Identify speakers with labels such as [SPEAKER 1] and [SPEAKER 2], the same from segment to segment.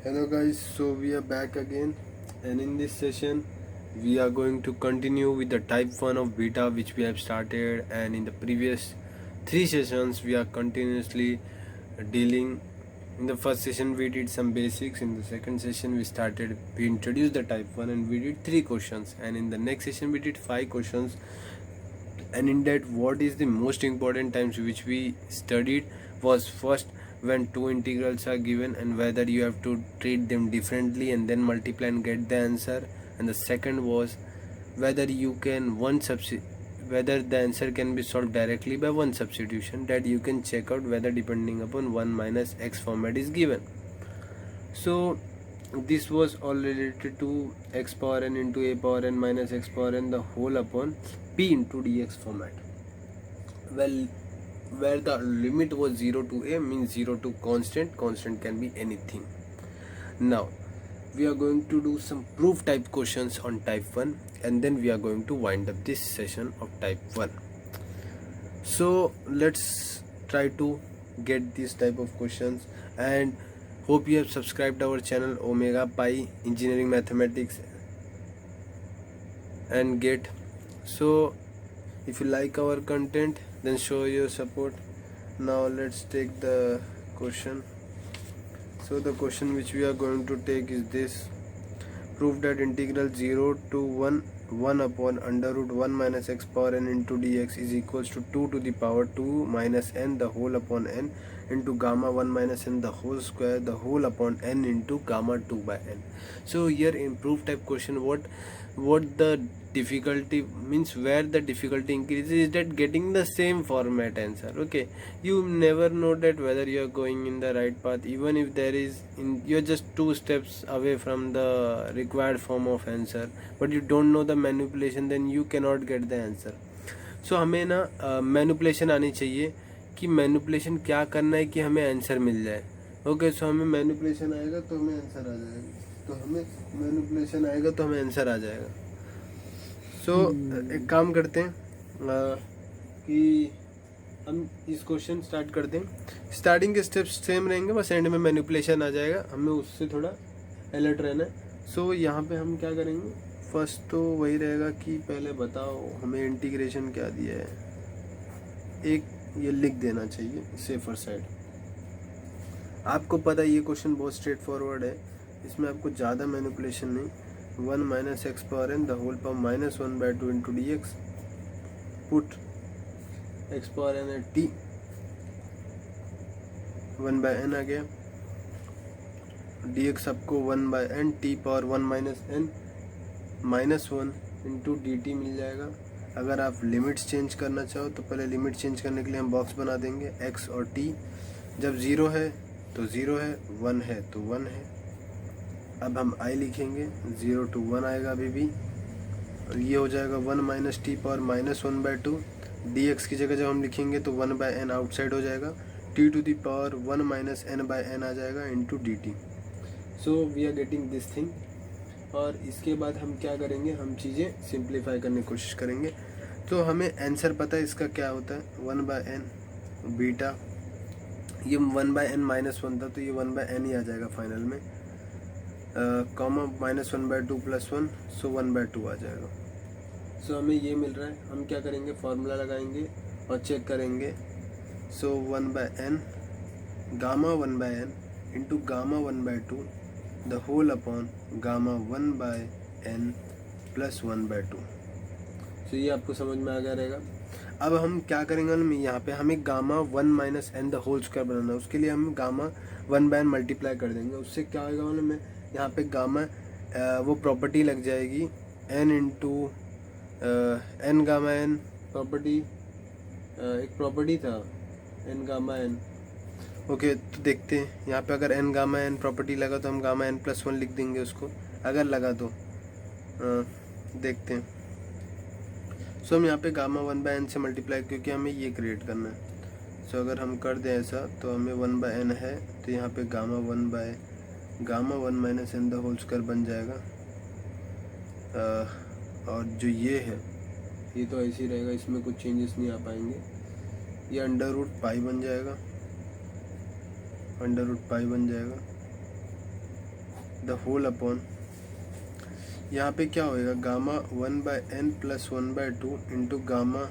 [SPEAKER 1] Hello guys, so we are back again, and in this session we are going to continue with the type 1 of beta which we have started, and in the previous 3 sessions we are continuously dealing. In the first session we did some basics, in the second session we introduced the type 1 and we did 3 questions, and in the next session we did 5 questions. And in that, what is the most important times which we studied was first when two integrals are given and whether you have to treat them differently and then multiply and get the answer, and the second was whether you can whether the answer can be solved directly by one substitution, that you can check out whether depending upon 1 minus x format is given. So this was all related to x power n into a power n minus x power n the whole upon p into dx format. Well, where the limit was 0 to a means 0 to constant can be anything. Now we are going to do some proof type questions on type 1, and then we are going to wind up this session of type 1. So let's try to get this type of questions, and hope you have subscribed our channel Omega Pi Engineering Mathematics and GATE. So if you like our content, then show your support. Now let's take the question. So the question which we are going to take is this: prove that integral 0 to 1 upon under root 1 minus x power n into dx is equals to 2 to the power 2 minus n the whole upon n into gamma 1 minus n the whole square the whole upon n into gamma 2 by n. So here in proof type question, what the difficulty means, where the difficulty increases is that getting the same format answer. Okay, you never know that whether you are going in the right path, even if there is you're just 2 steps away from the required form of answer, but you don't know the manipulation, then you cannot get the answer. So हमें ना manipulation आनी चाहिए कि manipulation क्या करना है कि हमें आंसर मिल जाए. ओके, सो हमें मैनिपुलेशन आएगा तो हमें आंसर आ जाएगा. सो एक काम करते हैं कि हम इस क्वेश्चन स्टार्ट करते हैं. स्टार्टिंग के स्टेप्स सेम रहेंगे, बस एंड में मैनिपुलेशन आ जाएगा, हमें उससे थोड़ा अलर्ट रहना है. सो यहाँ पे हम क्या करेंगे, फर्स्ट तो वही रहेगा कि पहले बताओ हमें इंटीग्रेशन क्या दिया है. एक ये लिख देना चाहिए सेफर साइड. आपको पता है ये क्वेश्चन बहुत स्ट्रेट फॉरवर्ड है, इसमें आपको ज़्यादा मैनिपुलेशन नहीं. 1 minus x power n the whole power minus 1 by 2 into dx. Put x power n at t, 1 by n आ गया. dx आपको 1 by n t power 1 minus n minus 1 into dt मिल जाएगा. अगर आप लिमिट्स चेंज करना चाहो तो पहले limit change करने के लिए हम बॉक्स बना देंगे. x और t जब 0 है तो 0 है, 1 है तो 1 है. अब हम i लिखेंगे, 0 to 1 आएगा अभी भी, और ये हो जाएगा 1 minus t power minus 1 by 2. dx की जगह जब हम लिखेंगे तो 1 by n आउटसाइड हो जाएगा, t to the power 1 minus n by n आ जाएगा into dt. So we are getting this thing. और इसके बाद हम क्या करेंगे, हम चीज़ें सिंप्लीफाई करने की कोशिश करेंगे. तो हमें आंसर पता है इसका क्या होता है, 1 by n बीटा. ये 1 by n minus 1 था तो ये 1 by n ही आ जाएगा फाइनल में, comma minus 1 by 2 plus 1, so 1 by 2 आ जाएगा. सो हमें ये मिल रहा है. हम क्या करेंगे, फार्मूला लगाएंगे और चेक करेंगे. So 1 by n gamma 1 by n into gamma 1 by 2 the whole upon gamma 1 by n plus 1 by 2. So ये आपको समझ में आ गया रहेगा. अब हम क्या करेंगे, हम यहाँ पे हमें gamma 1 minus N the whole square बनाना है. उसके लिए हम गामा 1 by n मल्टीप्लाई कर देंगे. उससे क्या होगा मालूम है, यहाँ पे गामा वो प्रॉपर्टी लग जाएगी n into N gamma n property, एक प्रॉपर्टी था n गामा n. ओके, तो देखते हैं यहाँ पे अगर n गामा n प्रॉपर्टी लगा तो हम गामा n प्लस 1 लिख देंगे उसको, अगर लगा तो देखते हैं. सो हम यहाँ पे गामा 1 by n से मल्टीप्लाई, क्योंकि हमें ये क्रिएट करना है. सो अगर हम कर दें ऐसा तो हमें 1 by n है तो यहाँ पे gamma 1 by gamma 1 minus N the whole square बन जाएगा. और जो ये है ये तो ऐसे ही रहेगा, इसमें कुछ चेंजेस नहीं आ पाएंगे. ये अंडर रूट पाई बन जाएगा, द होल अपॉन, यहाँ पे क्या होएगा, gamma 1/n plus 1/2 into gamma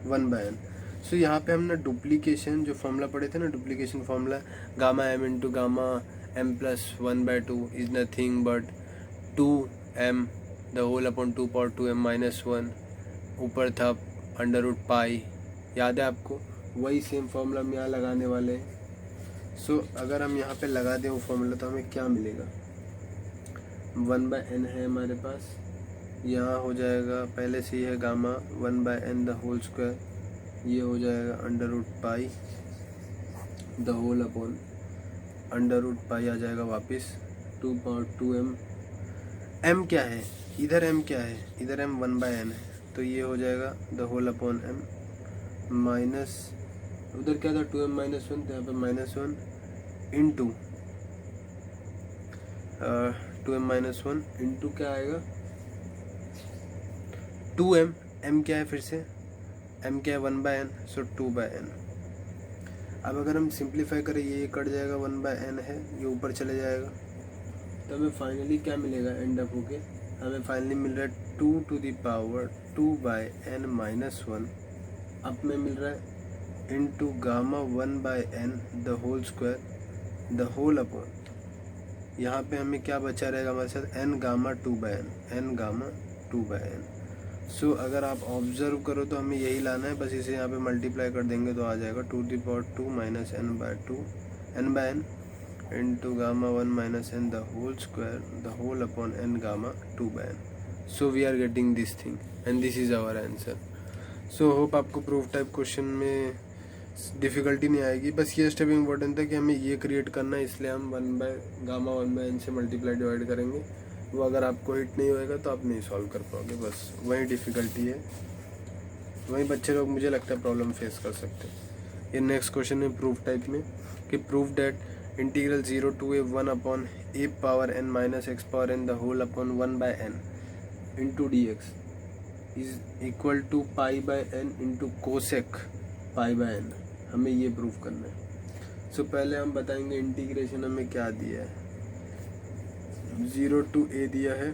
[SPEAKER 1] 1/n। So यहाँ पे हमने डुप्लीकेशन जो फॉर्मूला पढ़े थे ना, duplication formula, gamma m into gamma m plus 1/2 is nothing but 2m the whole upon 2 power 2m minus 1, ऊपर था √पाई, याद है आपको, वही सेम फॉर्मूला हम यहाँ लगाने वाले हैं। सो अगर हम यहाँ पे लगा दें वो फॉर्मूला तो हमें क्या मिलेगा, 1/n है हमारे पास, यहाँ हो जाएगा पहले से ही है gamma 1/n the whole square, ये हो जाएगा √पाई द होल अपॉन √पाई आ जाएगा वापस 2 पावर 2m। m क्या है इधर, m क्या है इधर, m 1/n है, तो ये हो जाएगा the whole upon m minus, उधर क्या था 2m माइनस 1, तो यहाँ पे -1 इंटू 2m माइनस 1 इंटू क्या आएगा 2m, m क्या है फिर से, m क्या है 1/n, सो 2/n। अब अगर हम सिंप्लीफाई करें ये कट जाएगा, 1/n है ये ऊपर चले जाएगा, तो हमें फाइनली क्या मिलेगा, एंड अप होके हमें फाइनली मिल रहा है 2 to the power 2/n minus 1, अब में मिल रहा है into gamma 1/n the whole square the whole upon, यहाँ पे हमें क्या बचा रहेगा हमारे साथ, n gamma 2/n, n gamma 2/n। So अगर आप ऑब्जर्व करो तो हमें यही लाना है, बस इसे यहाँ पे मल्टीप्लाई कर देंगे तो आ जाएगा 2 to the power 2 minus n/2 n/n into gamma 1 minus n the whole square the whole upon n gamma 2/n। So we are getting this thing and this is our answer. So hope आपको proof type question में difficulty नहीं आएगी, बस ये step important था कि हमें ये क्रिएट करना है, इसलिए हम गामा 1/n से मल्टीप्लाई डिवाइड करेंगे, वो अगर आपको हिट नहीं होएगा तो आप नहीं सॉल्व कर पाओगे, बस वही डिफ़िकल्टी है, वही बच्चे लोग मुझे लगता है प्रॉब्लम फेस कर सकते हैं। ये नेक्स्ट क्वेश्चन है प्रूफ टाइप में कि proof that integral 0 to a 1 upon a power n minus x power n the whole upon 1/n into dx is equal to π/n into cosec π/n, हमें ये proof करना है। सो पहले हम बताएंगे इंटीग्रेशन हमें क्या दिया है, 0 to a दिया है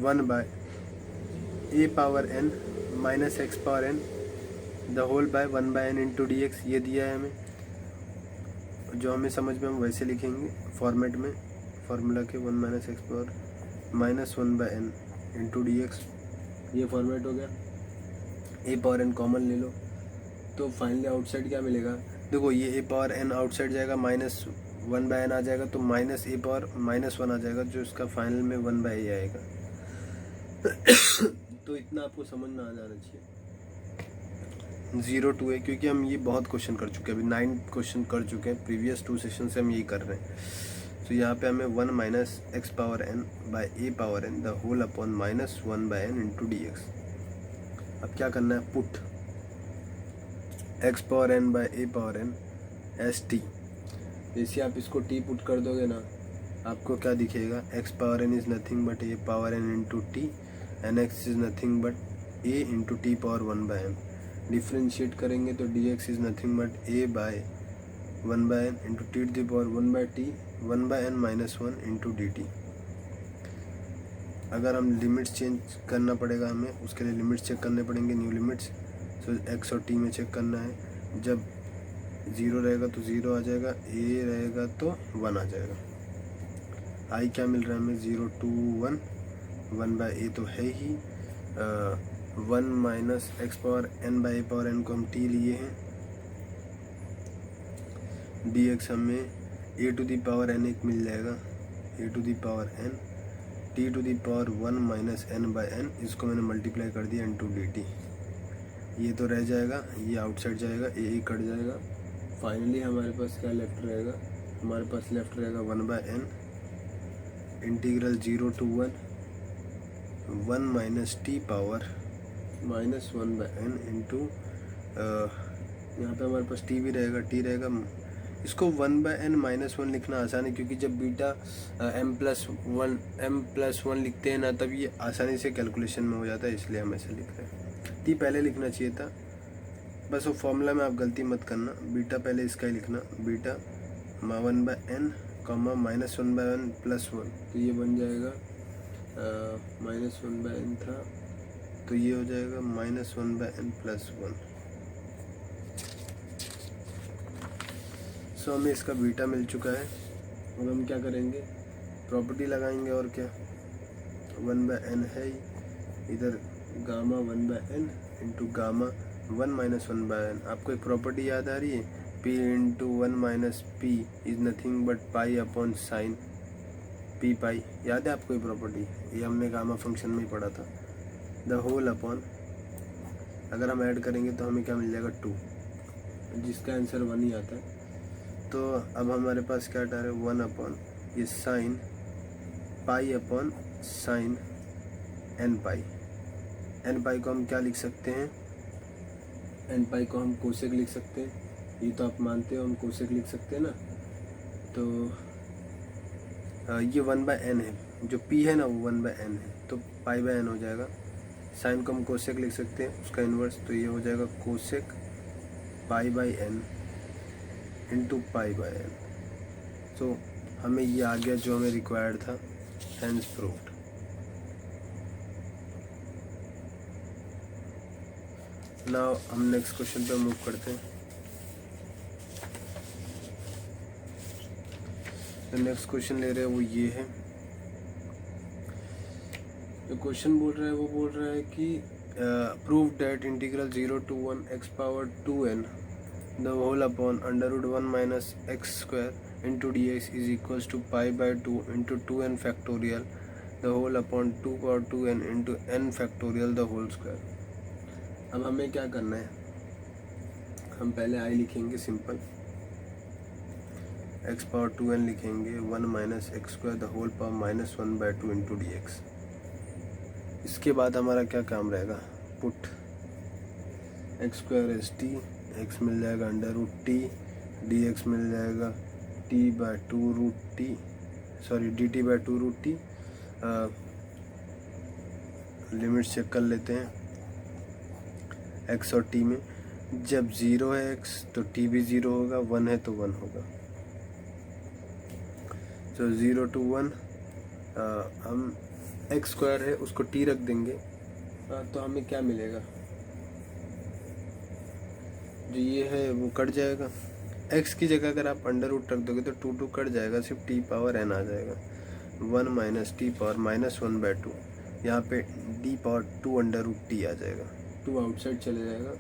[SPEAKER 1] 1/a power n minus x power n the whole by 1/n into dx, ये दिया है हमें, जो हमें समझ में हम वैसे लिखेंगे फॉर्मेट में, फार्मूला के 1 minus x power minus 1/n into dx, ये फॉर्मेट हो गया। a पावर n कॉमन ले लो तो फाइनली आउटसाइड क्या मिलेगा, देखो ये a पावर n आउटसाइड जाएगा, -1/n आ जाएगा, तो माइनस a पावर -1 आ जाएगा, जो इसका फाइनल में 1/a आएगा। तो इतना आपको समझ में आ जाना चाहिए 0 to a, क्योंकि हम ये बहुत क्वेश्चन कर चुके हैं, अभी 9 क्वेश्चन कर चुके हैं, प्रीवियस 2 सेशन से हम यही कर रहे हैं। तो यहाँ पे हमें 1 minus x power n by a power n the whole upon -1/n into dx। अब क्या करना है, put x power n by a power n as T, जैसे आप इसको t पुट कर दोगे ना, आपको क्या दिखेगा, x power n is nothing but a power n into T and x is nothing but a into T power 1/n। Differentiate करेंगे तो dx is nothing but a by 1/n into T to the power 1/t 1/n minus 1 into dt। अगर हम limits change करना पड़ेगा हमें, उसके लिए limits check करने पड़ेंगे, न्यू लिमिट्स। सो x और t में चेक करना है, जब 0 रहेगा तो 0 आ जाएगा, a रहेगा तो 1 आ जाएगा। i क्या मिल रहा है हमें, 0 to 1, 1/a तो है ही, 1 minus x power n by a power n को हम t लिए हैं, dx हमें a to the power n एक मिल जाएगा, a to the power n t to the power 1 minus n by n, इसको मैंने मल्टीप्लाई कर दिया इंटू dt। ये तो रह जाएगा, ये आउटसाइड जाएगा, a कट जाएगा, फाइनली हमारे पास क्या लेफ्ट रहेगा, हमारे पास लेफ्ट रहेगा 1/n integral 0 to 1 minus t power -1/n into, यहाँ पे हमारे पास t भी रहेगा, t रहेगा, इसको 1/n माइनस 1 लिखना आसान है, क्योंकि जब बीटा m+1 लिखते हैं ना, तब ये आसानी से कैलकुलेशन में हो जाता है, इसलिए हम ऐसे लिख रहे हैं। t पहले लिखना चाहिए था, बस वो फॉर्मूला में आप गलती मत करना, बीटा पहले इसका ही लिखना, बीटा 1/n कॉमा -1/n +1, तो ये बन जाएगा -1/n था, तो ये हो जाएगा -1/n +1। सो हमें इसका बीटा मिल चुका है। अब हम क्या करेंगे, प्रॉपर्टी लगाएंगे, और क्या 1/n है ही, इधर gamma 1/n into gamma 1 - 1/n। आपको एक प्रॉपर्टी याद आ रही है, p into 1 - p is nothing but pi upon sine p पाई। याद है आपको ये प्रॉपर्टी? ये हमने गामा फंक्शन में ही पढ़ा था। द होल अपॉन, अगर हम ऐड करेंगे तो हमें क्या मिल जाएगा 2, जिसका आंसर 1 ही आता है। तो अब हमारे पास क्या आ रहा है 1 अपॉन ये sine pi upon sine n पाई। n पाई को हम क्या लिख सकते हैं, n पाई को हम कोसेक लिख सकते हैं, ये तो आप मानते हो हम कोसेक लिख सकते हैं ना। तो ये 1/n है, जो p है ना वो 1/n है, तो π/n हो जाएगा। साइन को हम कोसेक लिख सकते हैं, उसका इन्वर्स, तो ये हो जाएगा कोसेक π/n इंटू π/n। तो हमें ये आ गया जो हमें रिक्वायर्ड था, हैंस प्रूव्ड। नाउ हम नेक्स्ट क्वेश्चन पे मूव करते हैं। तो नेक्स्ट क्वेश्चन ले रहे हैं वो ये है, जो क्वेश्चन बोल रहा है वो बोल रहा है कि prove that integral 0 to 1 x power 2n the whole upon √1 - x² into dx is equals to π/2 into 2n factorial the whole upon 2 power 2n into n factorial the whole square. अब हमें क्या करना है, हम पहले आई लिखेंगे सिंपल, x पावर 2n लिखेंगे, 1 - x² the whole power -1/2 into dx। इसके बाद हमारा क्या काम रहेगा, put x² as T, x मिल जाएगा √t, dx मिल जाएगा t/2√t, sorry dt/2√t। Limit check कर लेते हैं x और t में। जब 0 है x तो t भी 0 होगा, 1 है तो 1 होगा। तो 0 to 1 हम x² है उसको t रख देंगे, तो हमें क्या मिलेगा, जो ये है वो कट जाएगा। x की जगह अगर आप √ रख दोगे तो 2 कट जाएगा, सिर्फ t⁻n आ जाएगा, 1 - t पावर -1/2। यहाँ पे d⁻2 √t आ जाएगा, 2 आउटसाइड चले जाएगा,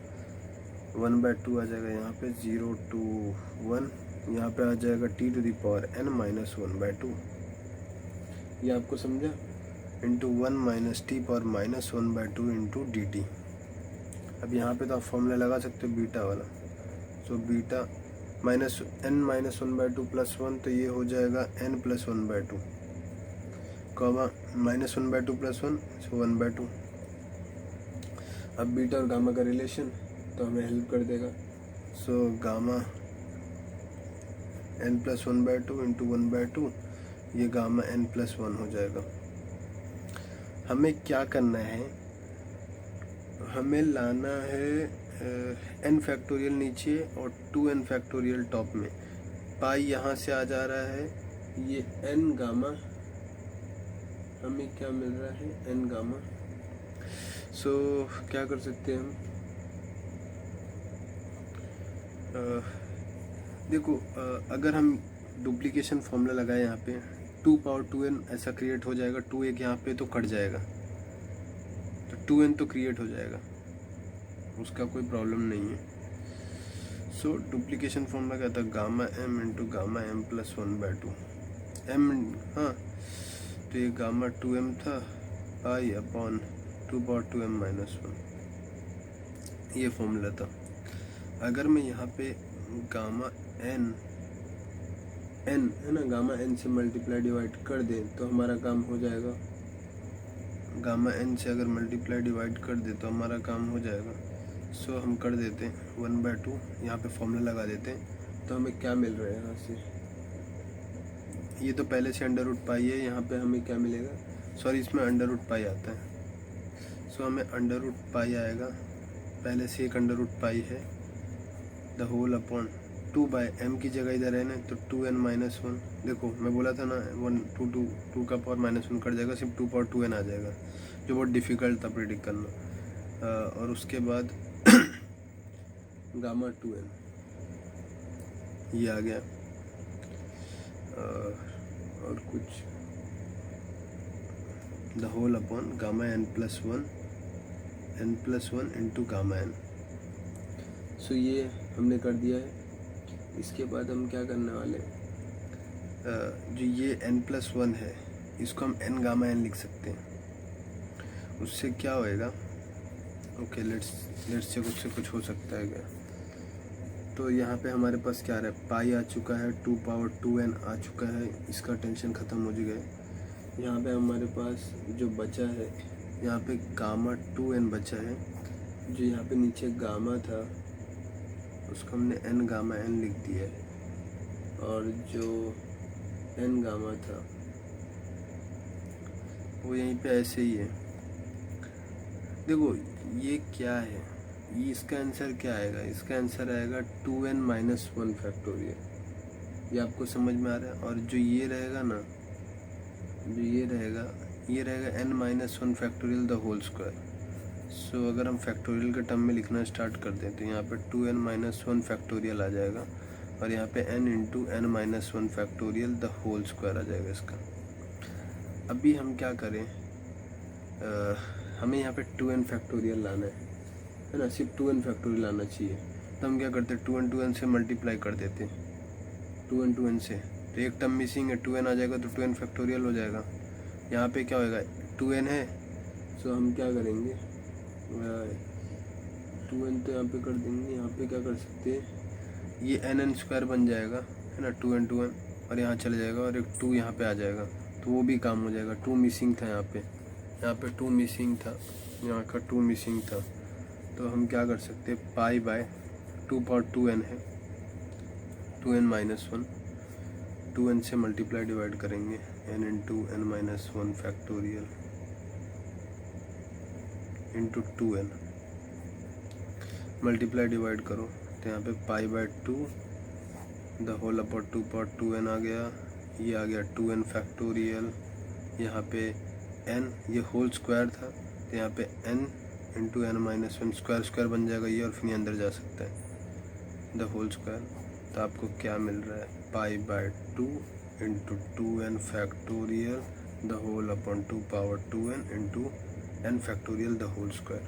[SPEAKER 1] 1/2 आ जाएगा यहाँ पे, 0 to 1 यहाँ पे आ जाएगा t⁻n -1/2। ये आपको समझा, into 1 - t power -1/2 into dt। अब यहाँ पे तो आप फॉर्मूला लगा सकते हो बीटा वाला, तो बीटा -n - 1/2 +1, तो ये हो जाएगा n + 1/2, कॉमा -1/2 +1, सो 1/2। अब बीटा और गामा का रिलेशन तो हमें हेल्प कर देगा, सो गामा n + 1/2 इंटू 1/2, ये गामा n + 1 हो जाएगा। हमें क्या करना है, हमें लाना है n फैक्टोरियल नीचे और 2n फैक्टोरियल टॉप में। पाई यहाँ से आ जा रहा है, ये n गामा, हमें क्या मिल रहा है n गामा। सो क्या कर सकते हैं हम, देखो अगर हम डुप्लीकेशन फॉर्मूला लगाए यहाँ पे, 2 पावर 2n ऐसा क्रिएट हो जाएगा, 2 एक यहाँ पे तो कट जाएगा, तो 2n तो क्रिएट हो जाएगा, उसका कोई प्रॉब्लम नहीं है। सो डुप्लीकेशन फॉर्मूला क्या था, gamma m into gamma m + 1/2 m, हाँ तो ये गामा 2m था, पाई अपॉन 2 पावर 2m -1, ये फॉर्मूला था। अगर मैं यहाँ पे गामा n है ना, गामा n से मल्टीप्लाई डिवाइड कर दें तो हमारा काम हो जाएगा, गामा n से अगर मल्टीप्लाई डिवाइड कर दे तो हमारा काम हो जाएगा। सो हम कर देते हैं 1/2, यहाँ पे फॉर्मूला लगा देते हैं, तो हमें क्या मिल रहा है यहाँ से, ये तो पहले से √π है, यहाँ पे हमें क्या मिलेगा, सॉरी इसमें √π आता है, सो हमें √π आएगा, पहले से एक √π है, द होल अपॉन 2/m की जगह इधर n है तो 2n-1। देखो मैं बोला था ना 2 का पावर -1 कट जाएगा, सिर्फ 2/2n आ जाएगा, जो बहुत डिफ़िकल्ट था प्रेडिक्ट करना। और उसके बाद गामा 2n ये आ गया। और कुछ the whole upon gamma n+1 into gamma n। So ये हमने कर दिया है। इसके बाद हम क्या करने वाले, जो ये n+1 है इसको हम n गामा n लिख सकते हैं। उससे क्या होएगा, ओके लेट्स चेक उससे कुछ हो सकता है क्या। तो यहाँ पे हमारे पास क्या आ रहा है, पाई आ चुका है, 2/2n आ चुका है, इसका टेंशन ख़त्म हो गया है। यहाँ पे हमारे पास जो बचा है, यहाँ पे गामा 2n बचा है, जो यहाँ पे नीचे गामा था उसको हमने n गामा n लिख दिया है, और जो n गामा था वो यहीं पे ऐसे ही है। देखो ये क्या है, ये इसका आंसर क्या आएगा, इसका आंसर आएगा 2n-1 फैक्टोरियल। ये आपको समझ में आ रहा है। और जो ये रहेगा ना, जो ये रहेगा n-1 factorial the whole square. So अगर हम फैक्टोरियल के टर्म में लिखना स्टार्ट कर दें तो यहाँ पे 2n-1 फैक्टोरियल आ जाएगा, और यहाँ पे n into n-1 factorial the whole square आ जाएगा इसका। अभी हम क्या करें, हमें यहाँ पे 2n फैक्टोरियल लाना है ना, सिर्फ 2n फैक्टोरियल लाना चाहिए। तो हम क्या करते हैं, 2n से मल्टीप्लाई कर देते हैं, 2n से। तो एक टर्म मिसिंग है, 2n आ जाएगा तो 2n फैक्टोरियल हो जाएगा। यहाँ पे क्या होएगा, 2n है, सो हम क्या करेंगे, 2n तो यहाँ पे कर देंगे। यहाँ पे क्या कर सकते हैं, ये n स्क्वायर बन जाएगा है ना, 2n और यहाँ चले जाएगा, और एक 2 यहाँ पे आ जाएगा, तो वो भी काम हो जाएगा। 2 मिसिंग था यहाँ पे 2 मिसिंग था, यहाँ का 2 मिसिंग था। तो हम क्या कर सकते हैं, पाई बाय 2/2n है, 2n-1, 2n से मल्टीप्लाई डिवाइड करेंगे, n into n-1 factorial into 2n, multiply divide करो तो यहाँ पे pi by 2 the whole upon 2/2n आ गया, ये आ गया 2n फैक्टोरियल। यहाँ पे n ये होल स्क्वायर था, तो यहाँ पे n इंटू n-1 स्क्वायर बन जाएगा ये, और फिर अंदर जा सकता है द होल स्क्वायर। तो आपको क्या मिल रहा है, pi by 2 into 2n factorial the whole upon 2/2n into n factorial the whole square.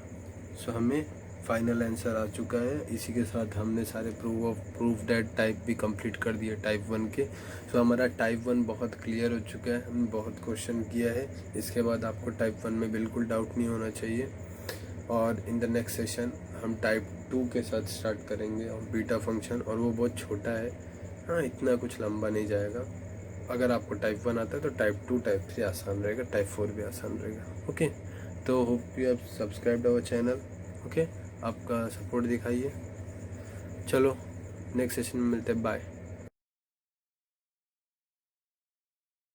[SPEAKER 1] So हमें फाइनल आंसर आ चुका है। इसी के साथ हमने सारे प्रूफ डेट टाइप भी कंप्लीट कर दिए टाइप 1 के। सो हमारा टाइप 1 बहुत क्लियर हो चुका है, हमने बहुत क्वेश्चन किया है। इसके बाद आपको टाइप 1 में बिल्कुल डाउट नहीं होना चाहिए। और इन द नेक्स्ट सेशन हम टाइप 2 के साथ स्टार्ट करेंगे, और बीटा फंक्शन, और वो बहुत छोटा है, हाँ इतना कुछ लंबा नहीं जाएगा। अगर आपको टाइप 1 आता है तो टाइप 2 टाइप 3 आसान रहेगा, टाइप 4 भी आसान रहेगा। ओके, तो hope you have subscribed our channel. Okay, आपका सपोर्ट दिखाइए। चलो नेक्स्ट सेशन में मिलते हैं, बाय।